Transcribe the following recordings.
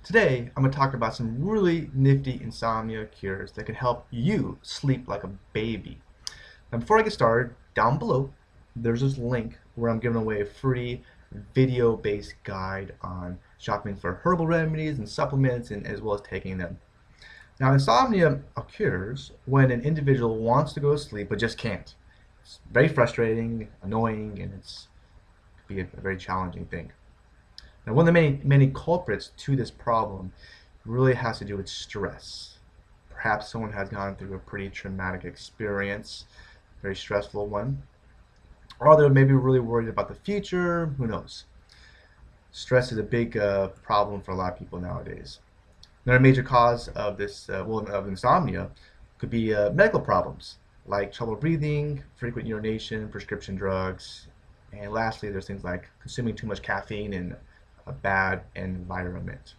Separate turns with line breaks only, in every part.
Today, I'm going to talk about some really nifty insomnia cures that can help you sleep like a baby. Now, before I get started, down below, there's this link where I'm giving away a free video-based guide on shopping for herbal remedies and supplements, and as well as taking them. Now, insomnia occurs when an individual wants to go to sleep but just can't. It's very frustrating, annoying, and it can be a very challenging thing. Now, one of the many culprits to this problem really has to do with stress. Perhaps someone has gone through a pretty traumatic experience, very stressful one, or they're maybe really worried about the future. Who knows? Stress is a big problem for a lot of people nowadays. Another major cause of of insomnia could be medical problems like trouble breathing, frequent urination, prescription drugs, and lastly, there's things like consuming too much caffeine and a bad environment.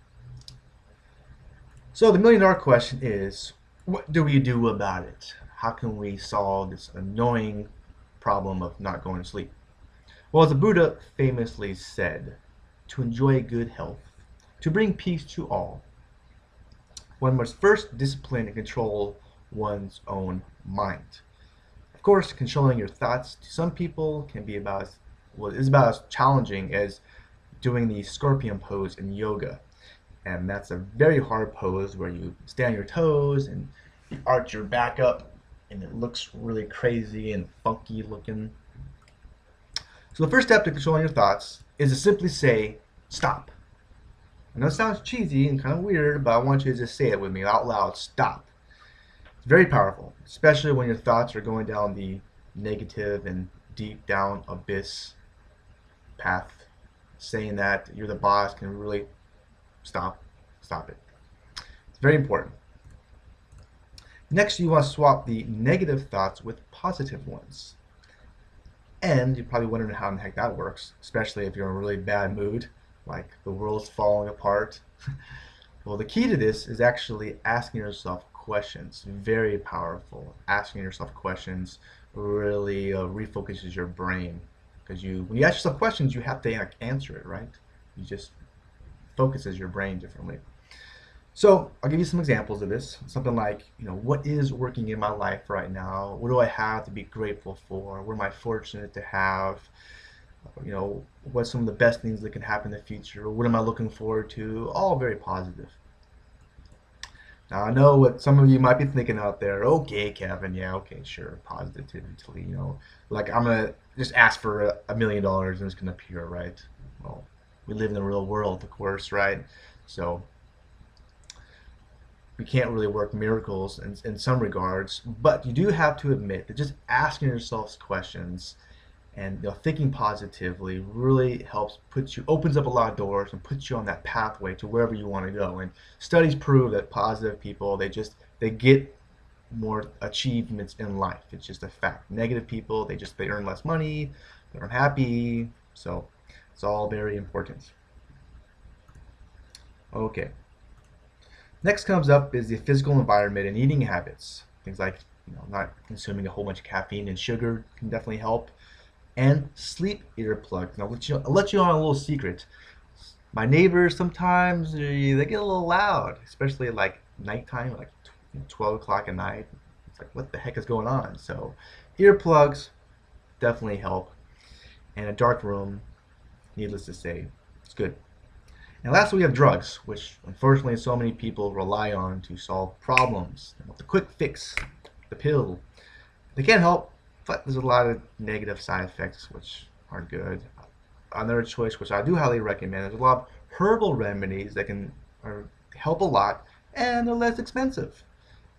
So the million-dollar question is, what do we do about it? How can we solve this annoying problem of not going to sleep? Well, as the Buddha famously said, to enjoy good health, to bring peace to all, one must first discipline and control one's own mind. Of course, controlling your thoughts to some people can be about as challenging as doing the scorpion pose in yoga. And that's a very hard pose where you stand on your toes and you arch your back up and it looks really crazy and funky looking. So the first step to controlling your thoughts is to simply say, stop. I know it sounds cheesy and kind of weird, but I want you to just say it with me out loud, stop. It's very powerful, especially when your thoughts are going down the negative and deep down abyss path. Saying that you're the boss can really stop it. It's very important. Next, you want to swap the negative thoughts with positive ones. And you're probably wondering how in the heck that works, especially if you're in a really bad mood, like the world's falling apart. Well, the key to this is actually asking yourself questions. Very powerful. Asking yourself questions really refocuses your brain. Because when you ask yourself questions, you have to answer it, right? You just focuses your brain differently. So I'll give you some examples of this. Something like, what is working in my life right now? What do I have to be grateful for? What am I fortunate to have? What's some of the best things that can happen in the future? What am I looking forward to? All very positive. Now, I know what some of you might be thinking out there. Okay, Kevin, yeah, okay, sure, positively, like I'm going to just ask for $1 million and it's going to appear, right? Well, we live in the real world, of course, right? So we can't really work miracles in some regards, but you do have to admit that just asking yourselves questions and thinking positively really opens up a lot of doors and puts you on that pathway to wherever you want to go. And studies prove that positive people, they get more achievements in life. It's just a fact. Negative people, they earn less money, they're unhappy. So it's all very important. Okay. Next comes up is the physical environment and eating habits. Things like not consuming a whole bunch of caffeine and sugar can definitely help. And sleep earplugs. Now, I'll let you on a little secret. My neighbors sometimes they get a little loud, especially at like nighttime, like 12 o'clock at night. It's like, what the heck is going on? So, earplugs definitely help. And a dark room, needless to say, it's good. And lastly, we have drugs, which unfortunately so many people rely on to solve problems. The quick fix, the pill. They can help, but there's a lot of negative side effects which aren't good. Another choice which I do highly recommend, there's a lot of herbal remedies that can help a lot and they're less expensive.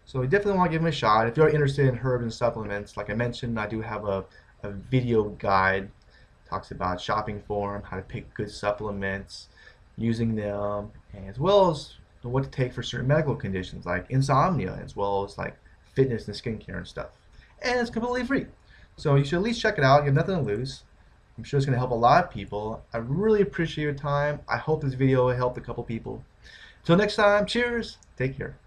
So you definitely want to give them a shot. If you're interested in herbs and supplements, like I mentioned, I do have a video guide. Talks about shopping for them, how to pick good supplements, using them, and as well as what to take for certain medical conditions like insomnia, as well as like fitness and skincare and stuff. And it's completely free. So you should at least check it out. You have nothing to lose. I'm sure it's going to help a lot of people. I really appreciate your time. I hope this video helped a couple people. Until next time, cheers. Take care.